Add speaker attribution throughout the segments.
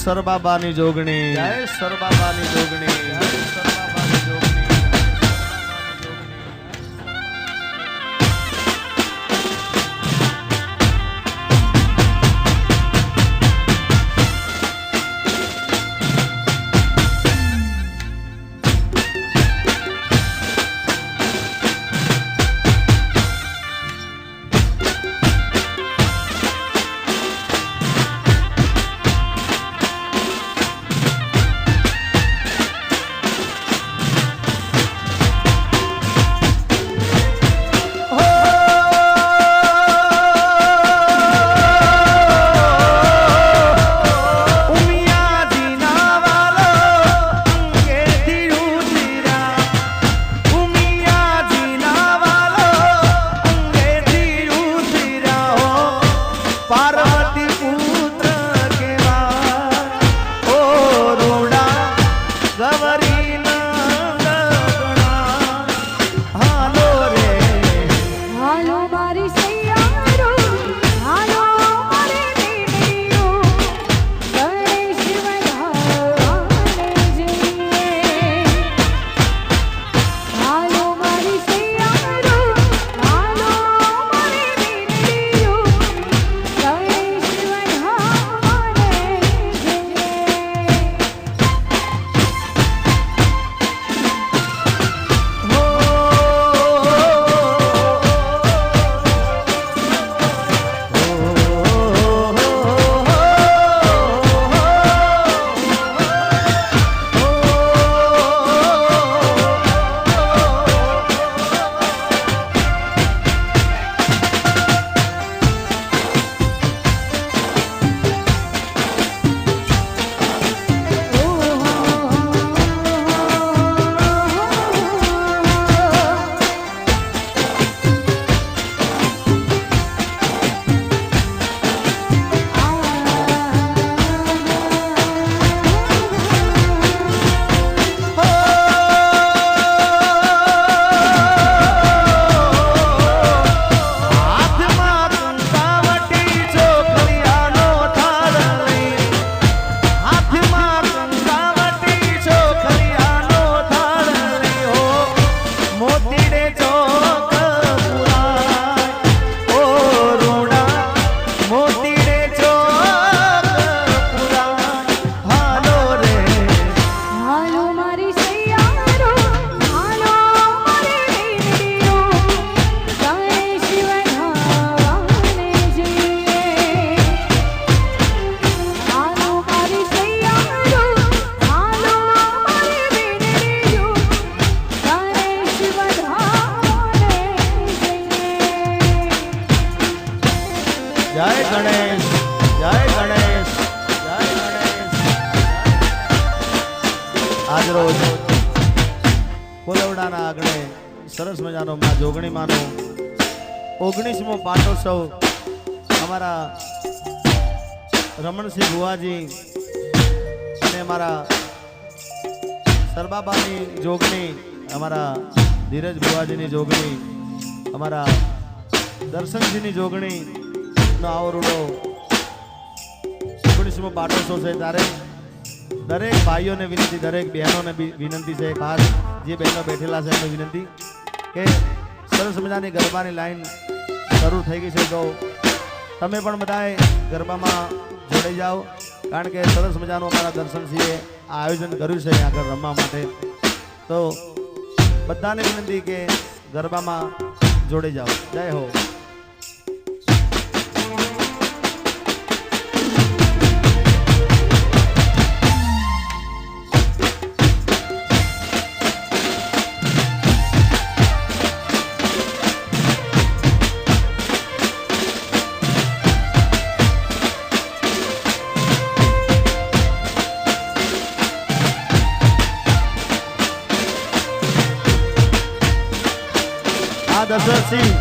Speaker 1: સરબાબાની જોગણી, જય સરબાબાની જોગણી, જય સરબાબાની જોગણી. આજરોજ કોલવડાના આંગણે સરસ મજાનો માં જોગણી માનો 19મો પાટોત્સવ અમારા રમણસિંહ ભુવાજી અને અમારા સરબાબાની જોગણી, અમારા ધીરજ ભુવાજીની જોગણી, અમારા દર્શનજીની જોગણી નો આવરૂડો 19મો પાટોત્સવ છે. ત્યારે દરેક ભાઈઓને વિનંતી, દરેક બહેનોને વિનંતી છે, ખાસ જે બહેનો બેઠેલા છે એમને વિનંતી કે સરસ મજાની ગરબાની લાઈન શરૂ થઈ ગઈ છે, તો તમે પણ બધાએ ગરબામાં જોડાઈ જાઓ, કારણ કે સરસ મજાનું અમારા દર્શનસિંહે આયોજન કર્યું છે આગળ રમવા માટે. તો બધાને વિનંતી કે ગરબામાં જોડાઈ જાઓ. જય હો. દશરથસિંહ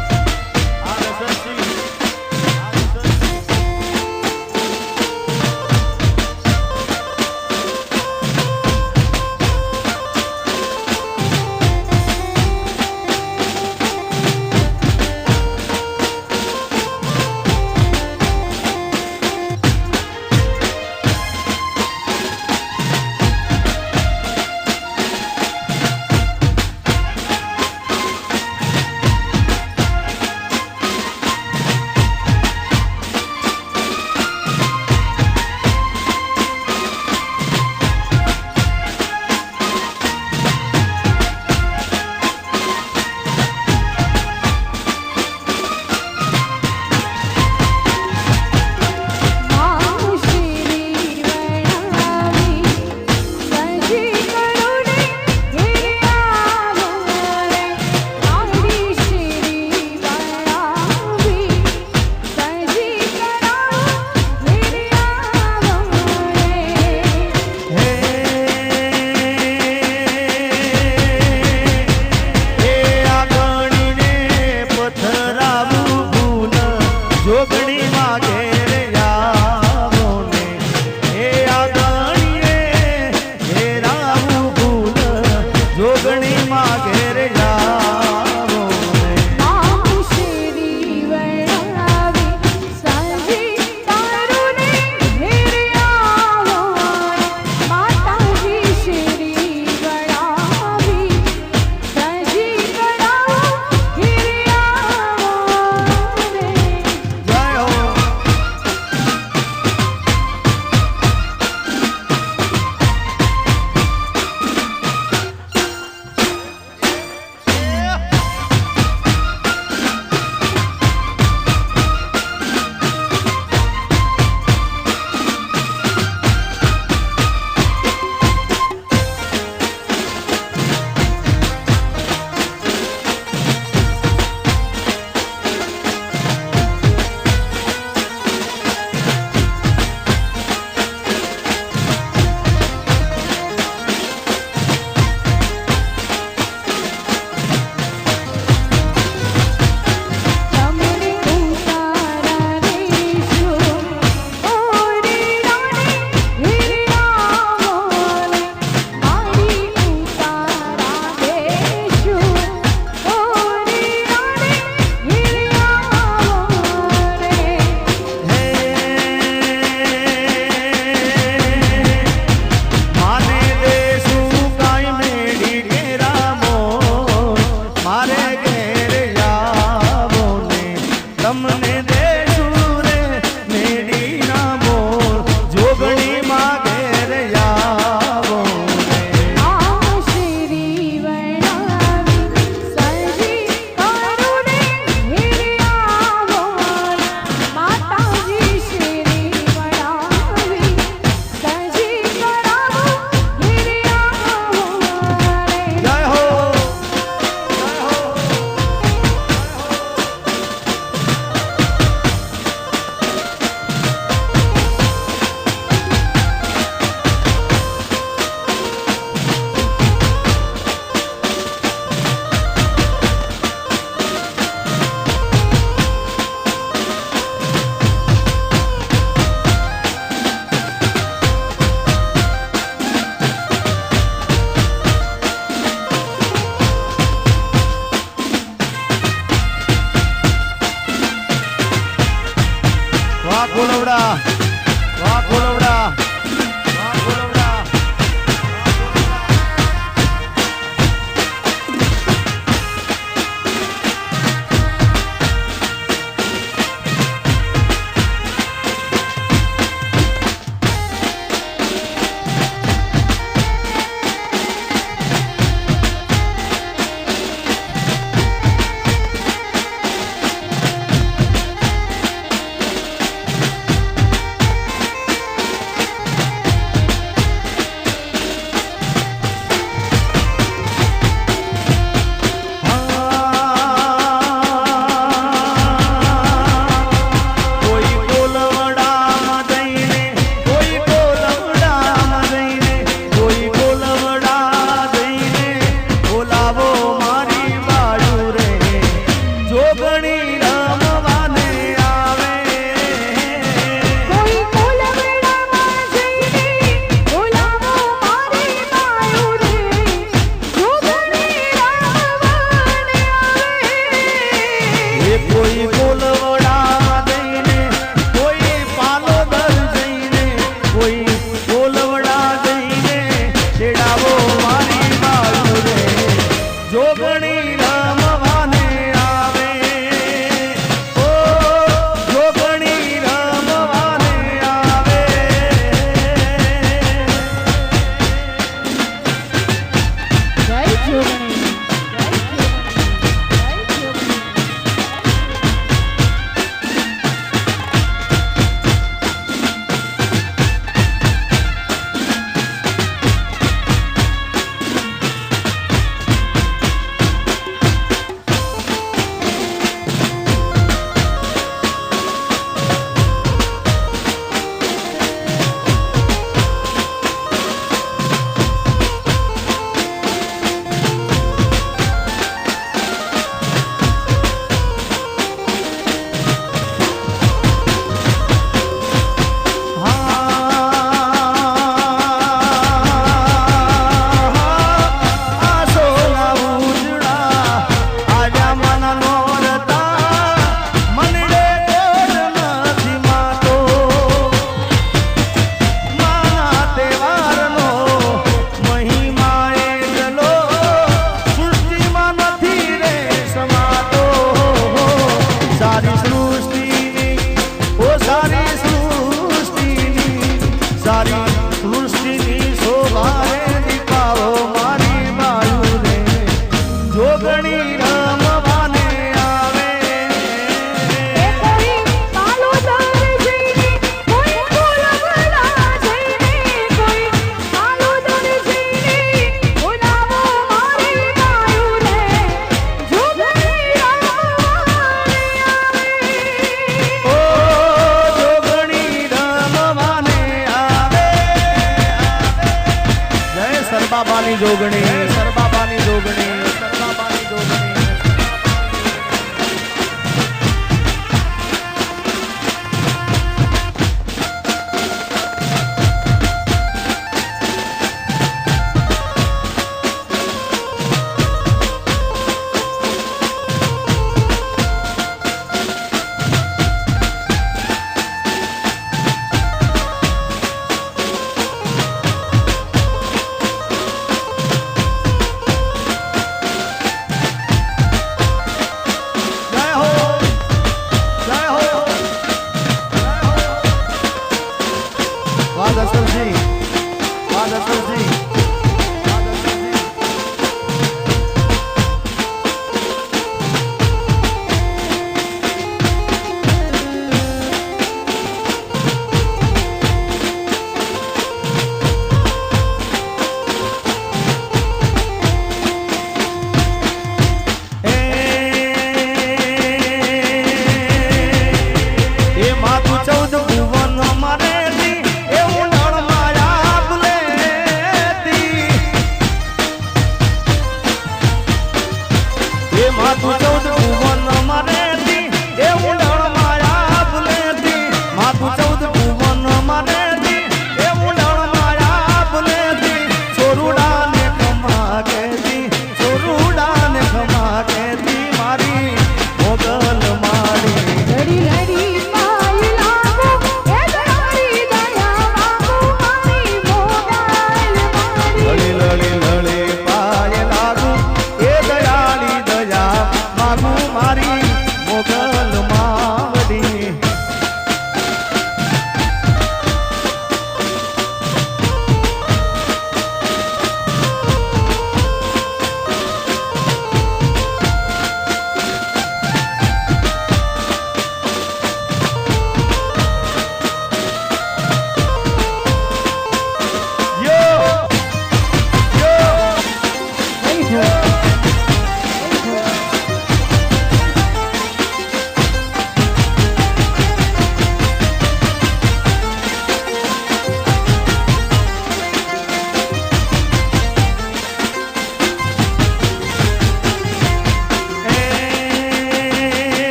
Speaker 1: સરબાબાની જોગણી સરબાબાની જોગણી સરબાબાની જોગણી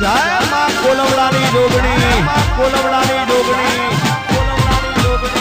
Speaker 1: જય માં કોલવડાની જોગણી, માં કોલવડાની જોગણી, કોલવડાની જોગણી.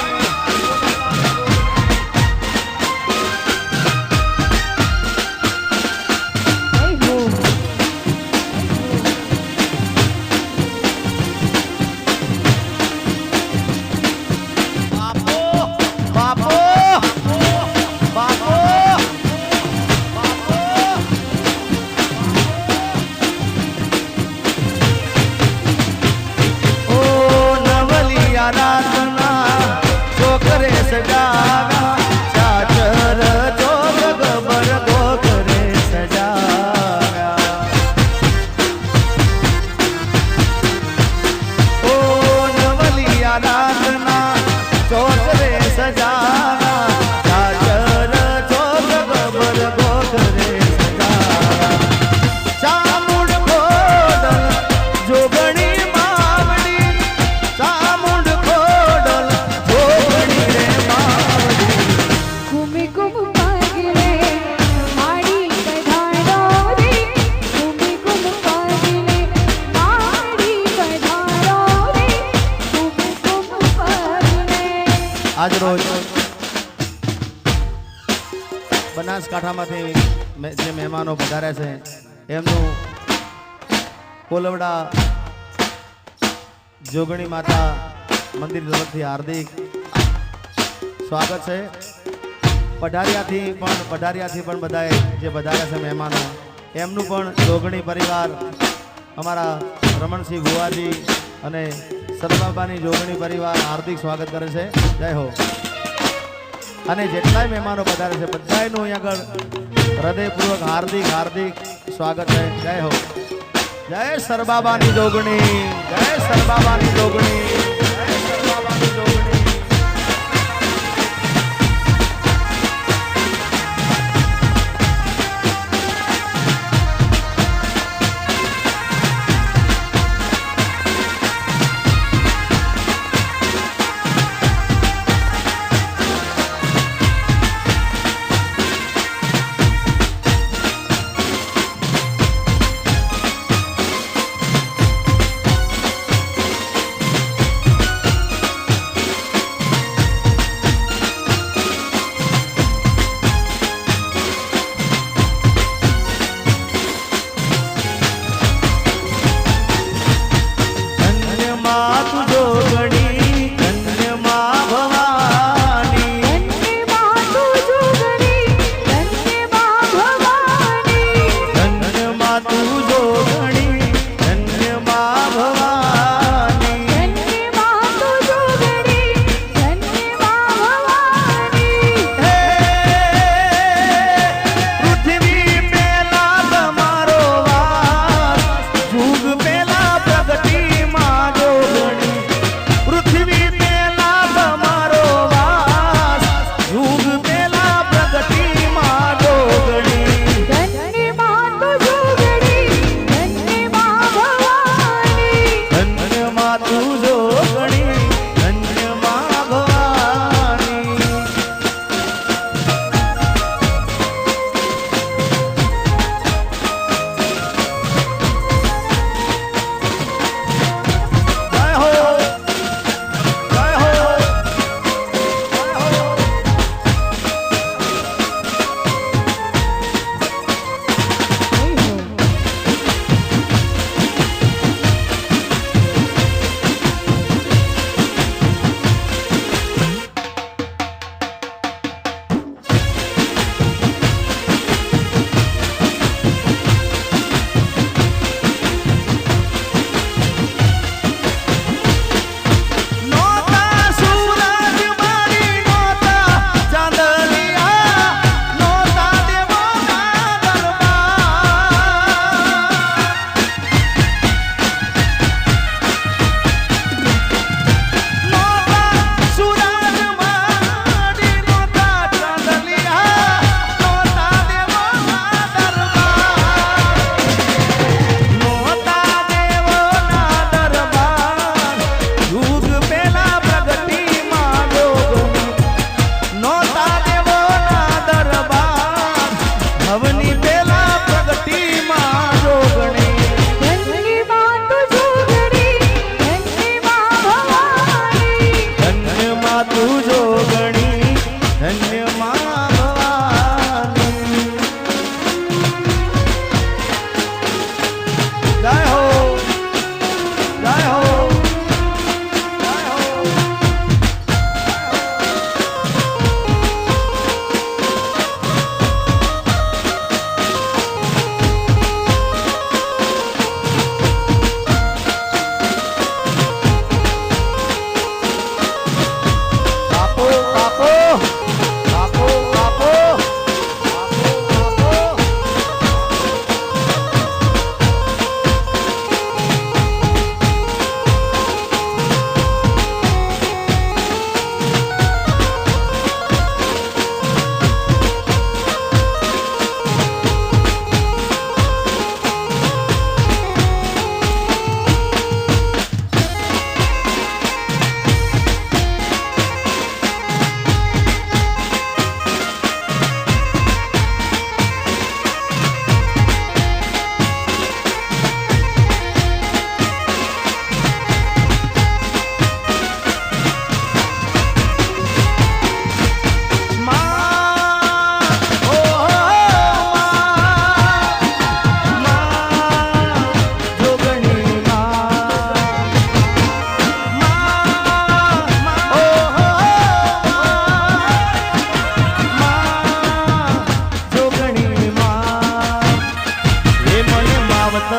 Speaker 1: આજ રોજ બનાસકાંઠામાંથી જે મહેમાનો પધાર્યા છે એમનું કોલવડા જોગણી માતા મંદિર તરફથી હાર્દિક સ્વાગત છે. પઢારિયાથી પણ બધાએ જે પધાર્યા છે મહેમાનો એમનું પણ જોગણી પરિવાર અમારા રમણસિંહ ભુવાજી અને સરબાબાની જોગણી પરિવાર હાર્દિક સ્વાગત કરે છે. જય હો. અને જેટલાય મહેમાનો પધારે છે બધાયનું અહીંયા આગળ હૃદયપૂર્વક હાર્દિક હાર્દિક સ્વાગત છે. જય હો. જય સરબાબાની જોગણી, જય સરબાબાની જોગણી, જય સરબાબાની જોગણી.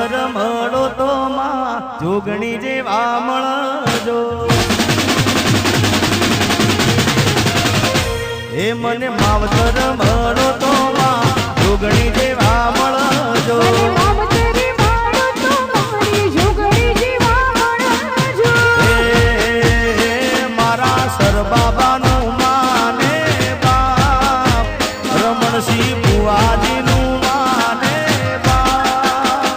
Speaker 1: માવતર મળો તો માં જોગણી જેવા મળજો હે મને માવતર મળો તો માં જોગણી જેવા મળજો મારા સર બાબાનું માને બાપ રમણસિંહ બુવાજીનું માને બાપ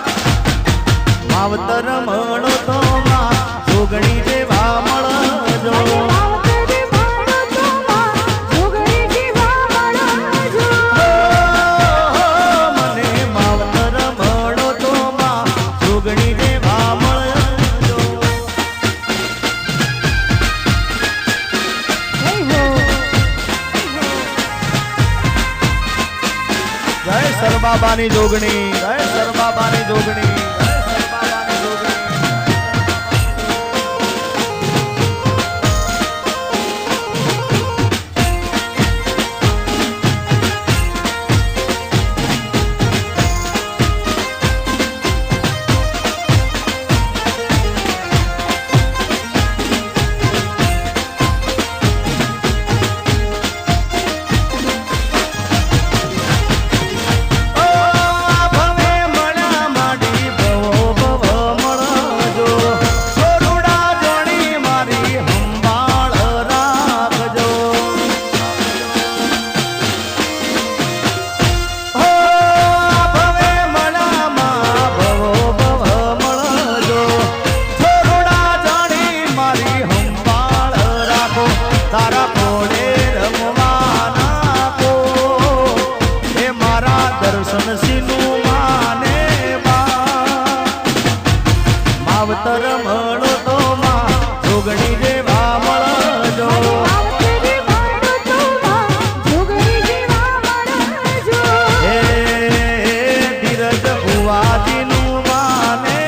Speaker 1: માવતર મળો તો માં જોગણી જેવા મળજો બાબાની જોગણી જય સર બાબાની જોગણી માવતર મળો તો માં જોગણી જેવા મળજો હે ધીરજ ભુવાજીનું માને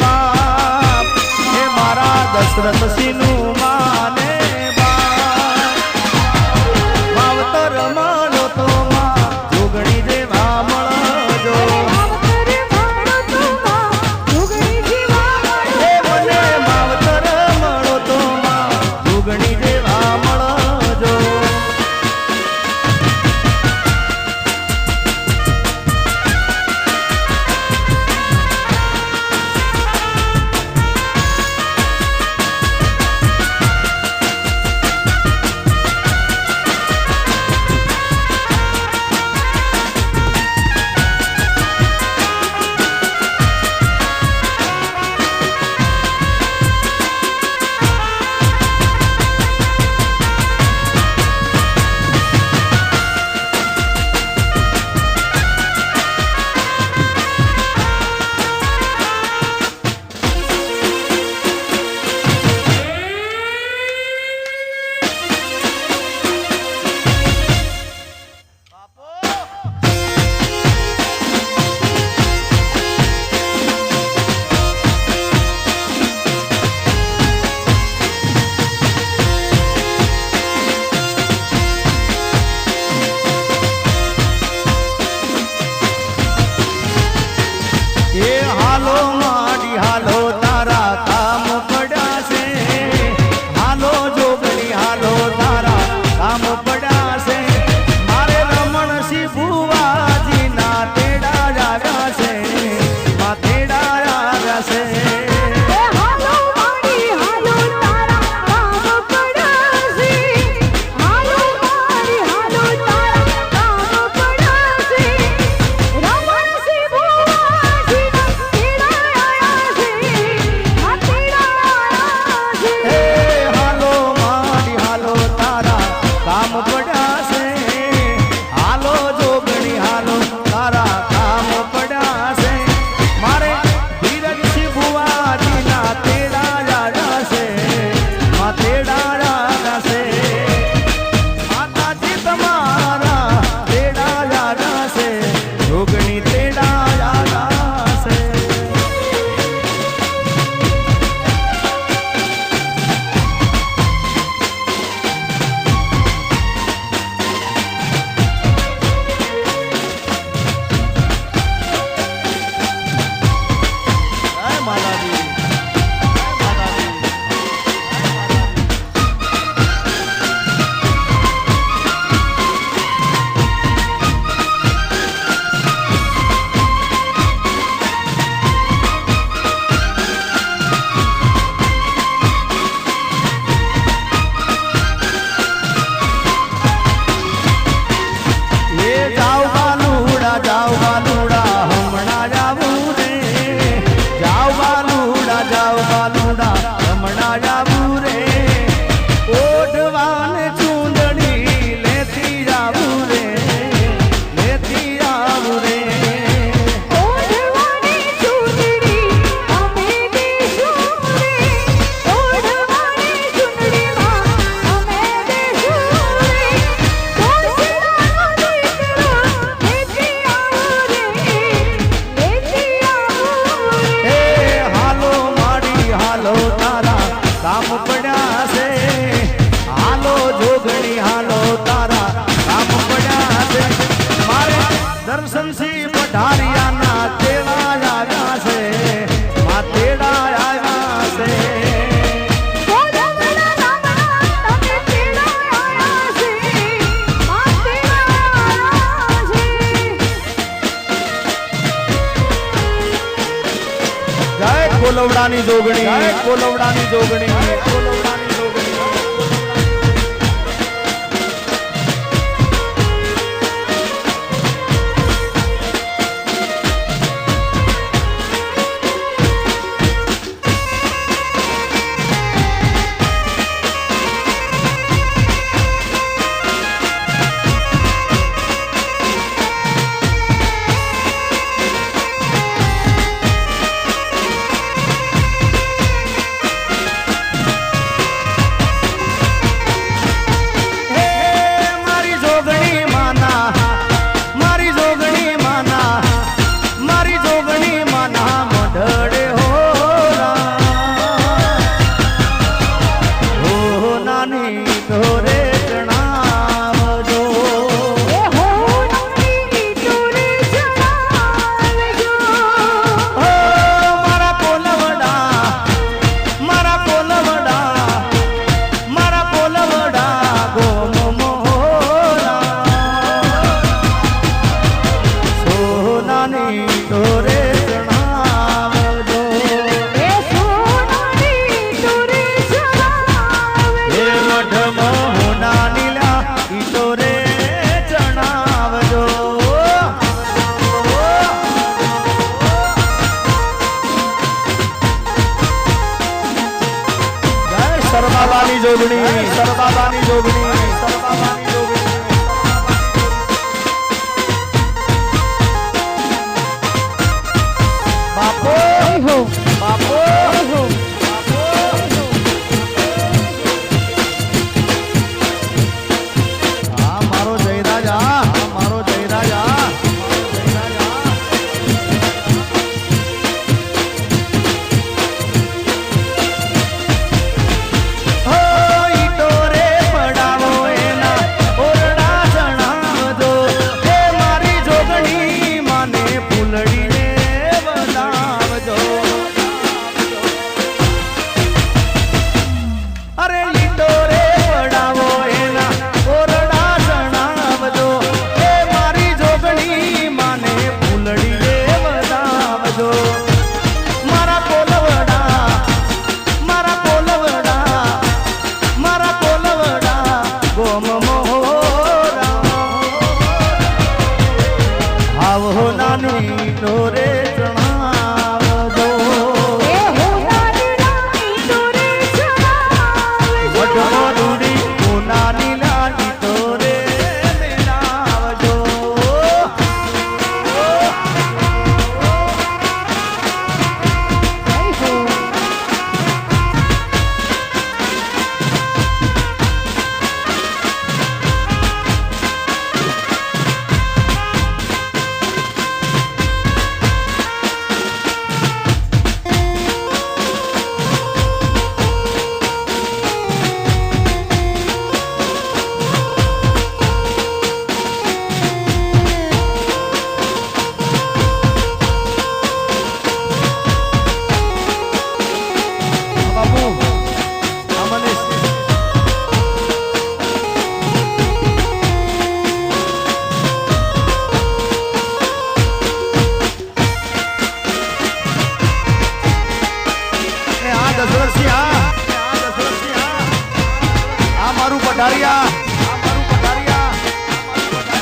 Speaker 1: બાપ હે મારા દશરથસિંહનું માને બાપ માવતર મળો તો માં જોગણી જેવા મળજો કોલવડાની જોગણી, કોલવડાની જોગણી, કોલવડાની જોગણી. સરબાબાની જોગણી, સરબાબાની જોગણી, સરબાબાની જોગણી. બાપો બાપો હા મારો જયરાજ, હા મારો જયરાજ,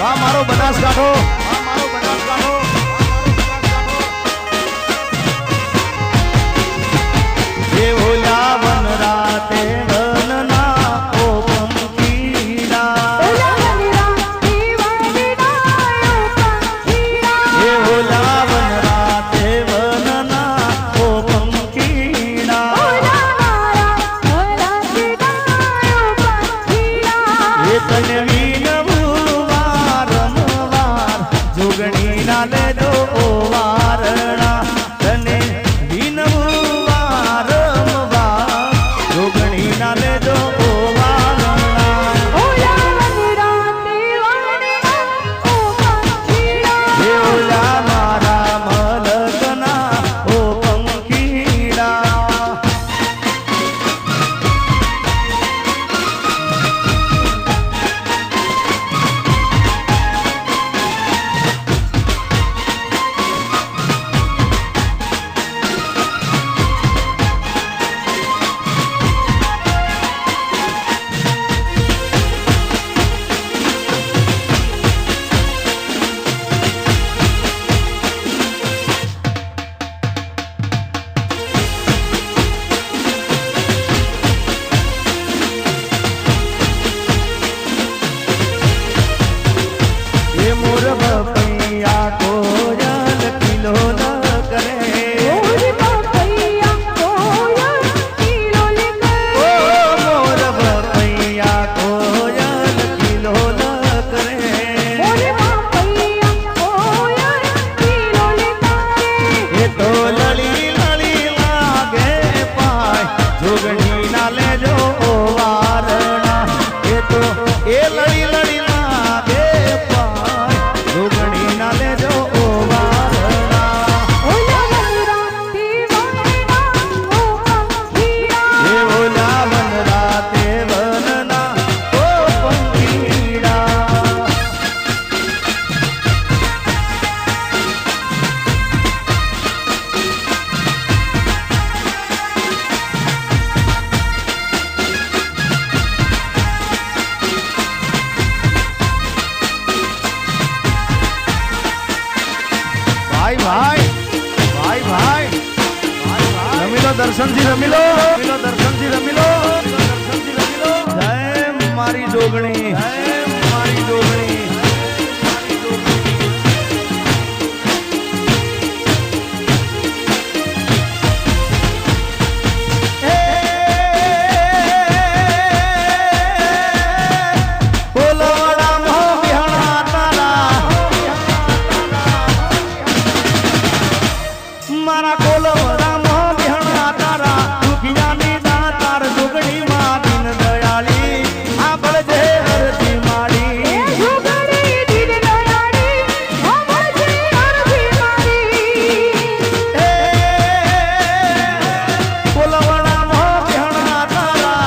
Speaker 1: હા મારો બનાસકાંઠો, મારો બનાસકાંઠો. એ ઓલા વન રાતે વનના ઓ પંખીડા, એ ઓલા વન રાતે વનના ઓ પંખીડા, એ તને વીનવું વારંવાર દર્શનજી રમી લો, દર્શનજી રમી લો, દર્શનજી રમી લો. જય મારી જોગણી, જય મારી જોગણી. મારા કોલવડા મોં બિહણા તારા દુખિયાની દાતાર જોગણી માં દીન દયાળી આ બળજે અરજી માડી
Speaker 2: જોગણી દીન દયાળી આ બળજે અરજી માડી
Speaker 1: કોલવડા મોં બિહણા તારા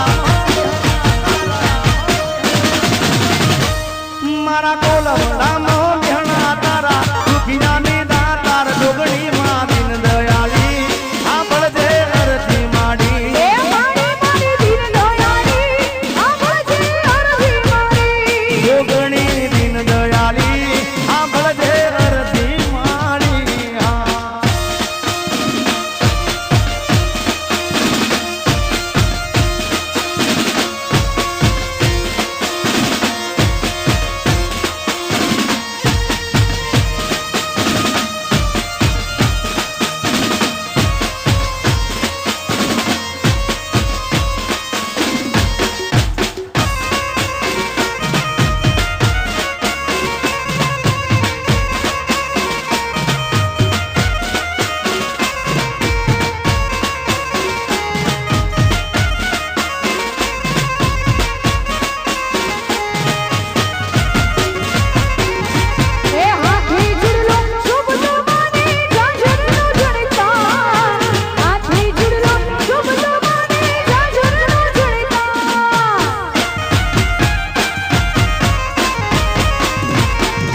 Speaker 1: મારા કોલવડા મોં બિહણા તારા દુખિયાની દાતાર જોગણી માં દીન દયાળી આ બળજે અરજી માડી
Speaker 2: એ માડી માડી દીન દયાળી આ બળજે અરજી માડી
Speaker 1: જોગણી દીન દયાળી આ બળજે અરજી માડી. હા
Speaker 2: એ હાથી જુડલો શુભ સમાને જાજરનો જણતા હાથી જુડલો શુભ સમાને જાજરનો જણતા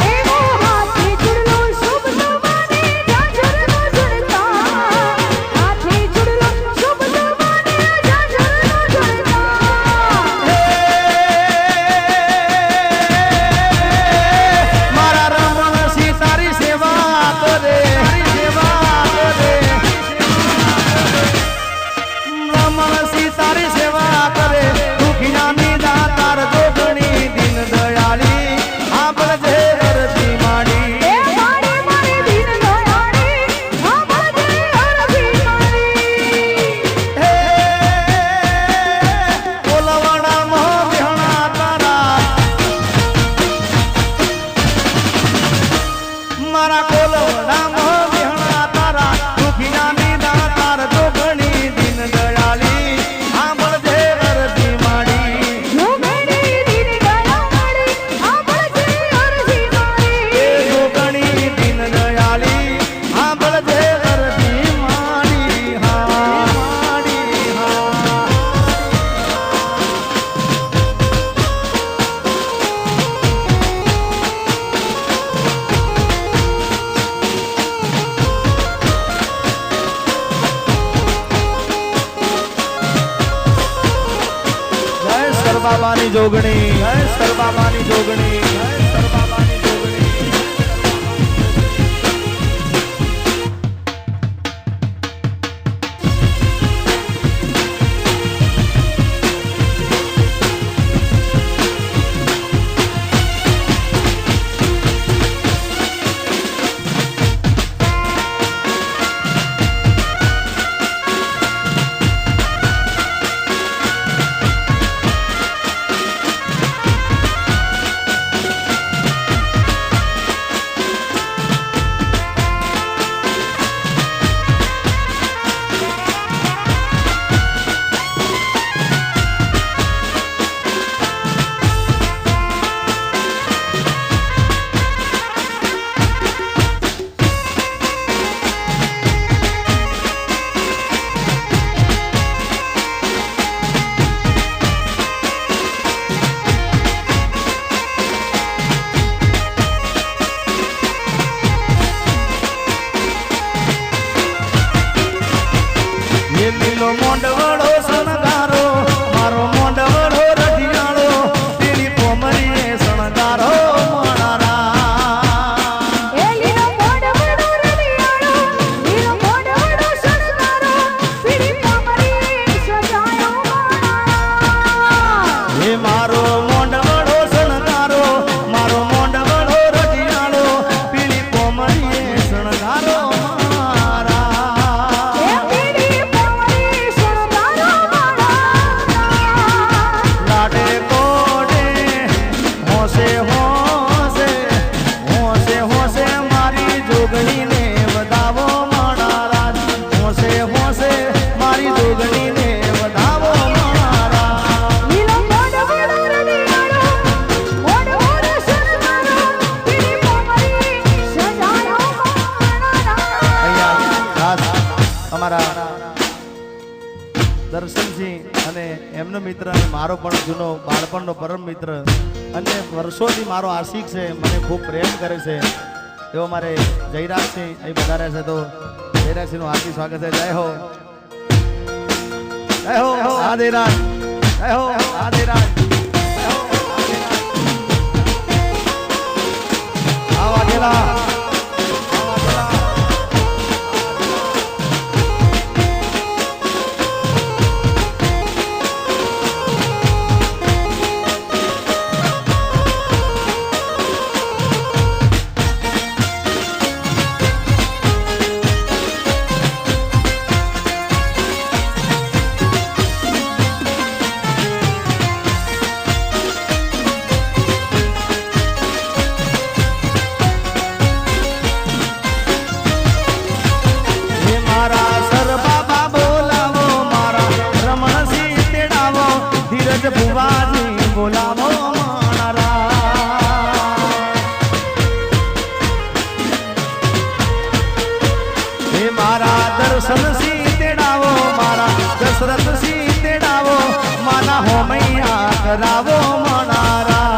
Speaker 2: એવો હાથી જુડલો શુભ સમાને જાજરનો જણતા હાથી જુડલો શુભ સમાને જાજરનો જણતા
Speaker 1: મારા રમણસી તારી સેવા કરે, રમણસી તારી સેવા કરે દુખિયાની દાતાર જોગણી દીન દયાળી આ બળજે અરજી માડી
Speaker 2: એ માડી માડી દીન દયાળી આ બળજે અરજી માડી
Speaker 1: હે કોલવડા મોં બિહણા તારા મારા કોલવડા મોં બિહણા તારા દુખિયાની દાતાર જોગણી દીન દયાળી આ બળજે અરજી માડી
Speaker 2: જોગણી દીન દયાળી આ બળજે અરજી માડી
Speaker 1: જોગણી દીન દયાળી આ બળજે અરજી માડી. હા માડી. હા જય સરબાબાની જોગણી, જય સરબાબાની જોગણી, જય સરબાબાની જોગણી. લીલો મોંડવડો શણગારો મારો મોંડવડો રઢિયાળો પીળી પોમરીએ શણગારો મારા
Speaker 2: એ લીલો મોઢવડો રળિયાળો લીલો મોઢવડો શણગારો પીળી
Speaker 1: અમારા દર્શનસિંહ અને એમનો મિત્ર અને મારો પણ જૂનો બાળપણનો પરમ મિત્ર અને વર્ષોથી મારો આશિક છે, મને ખૂબ પ્રેમ કરે છે એવો મારે જયરાજસિંહ અહીં પધાર્યા છે. તો જયરાજસિંહનું હાર્દિક સ્વાગત છે. જય હો, જય હો આદિરાજ, જય હો આદિરાજ, જય હો આદિરાજ. આવો આગેલા. બોલાવો હે મારા દર્શન સિંહ તેડાવો, મારા દશરથ સિંહ તેડાવો, માના હોમૈયા કરાવો મનારા.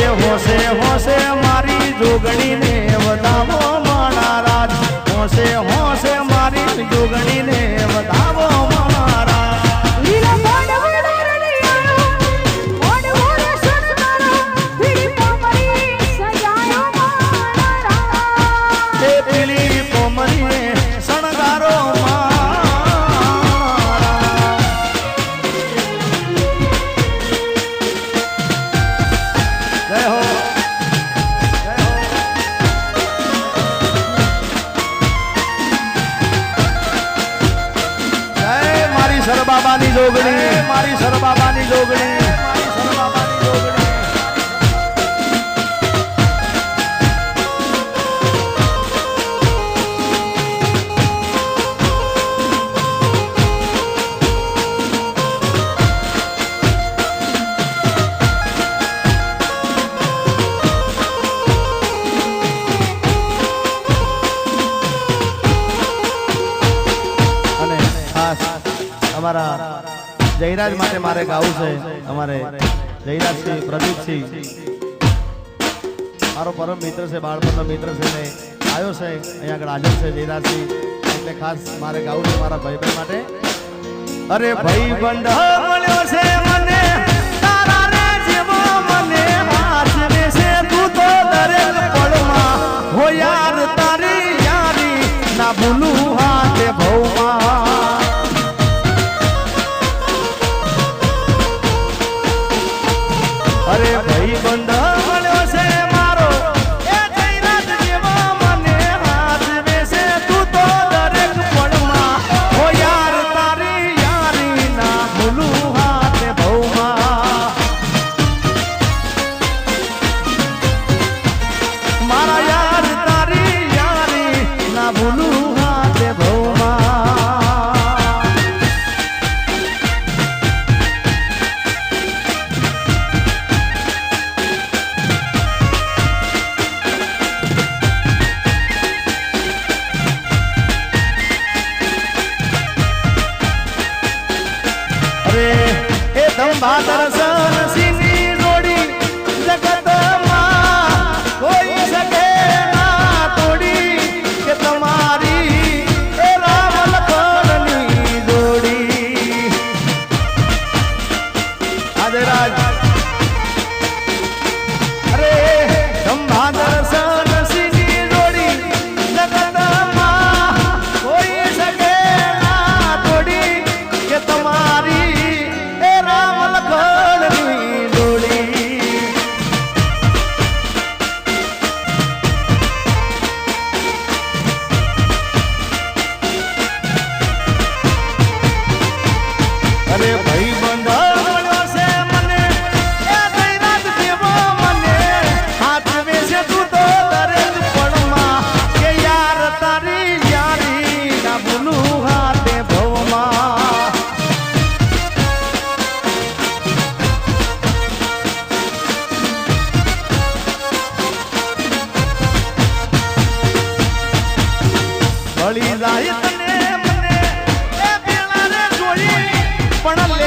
Speaker 1: એ હોશે હોશે મારી જોગણીને વધાવો મનારા, હોશે હોશે મારી જોગણીને વધાવો મારા. એ પીળી કોમરીએ શણગારો મારા. જય હો, જય હો. મારી સરબાબાની જોગણી, મારી સરબાબાની જોગણી, મારી સરબાબાની જોગણી. અને ખાસ અમારા જયરાજ માટે મારે ગાવું છે. અમારે જયરાજસિંહ, પ્રદીપસિંહ મારો પરમ મિત્ર છે, બાળપણનો મિત્ર છે ને આવ્યો છે અહીંયા આગળ હાજર છે જયરાજસિંહ, એટલે ખાસ મારે ગાવું છે મારા ભાઈ માટે. અરે ભાઈ બંધ મળ્યો છે મને તારા રે જેવો, મને હાથને છે તું તો દરેક પળમાં હો યાર, તારી યારી ના ભૂલું હાથે ભવમાં. અરે ભાઈ બંધ મળ્યો છે મારો એ જયરાજ જેવો, મને હાથ વેસે તું તો દરેક પળમાં હો યાર, તારી યારી ના ભૂલું હાથે ભવમાં. મારા યાર તારી યારી ના ભૂલું હાથે ભવમાં. એ ધંભા દર્શન સિંહની જોડી જગતમાં કોઈ શકે ના તોડી, કે તમારી એ રામ લખનની જોડી. આદરાજ અરે ધંભા દર્શન સિંહની જોડી જગતમાં કોઈ શકે ના તોડી, કે તમારી રામ લખન પણ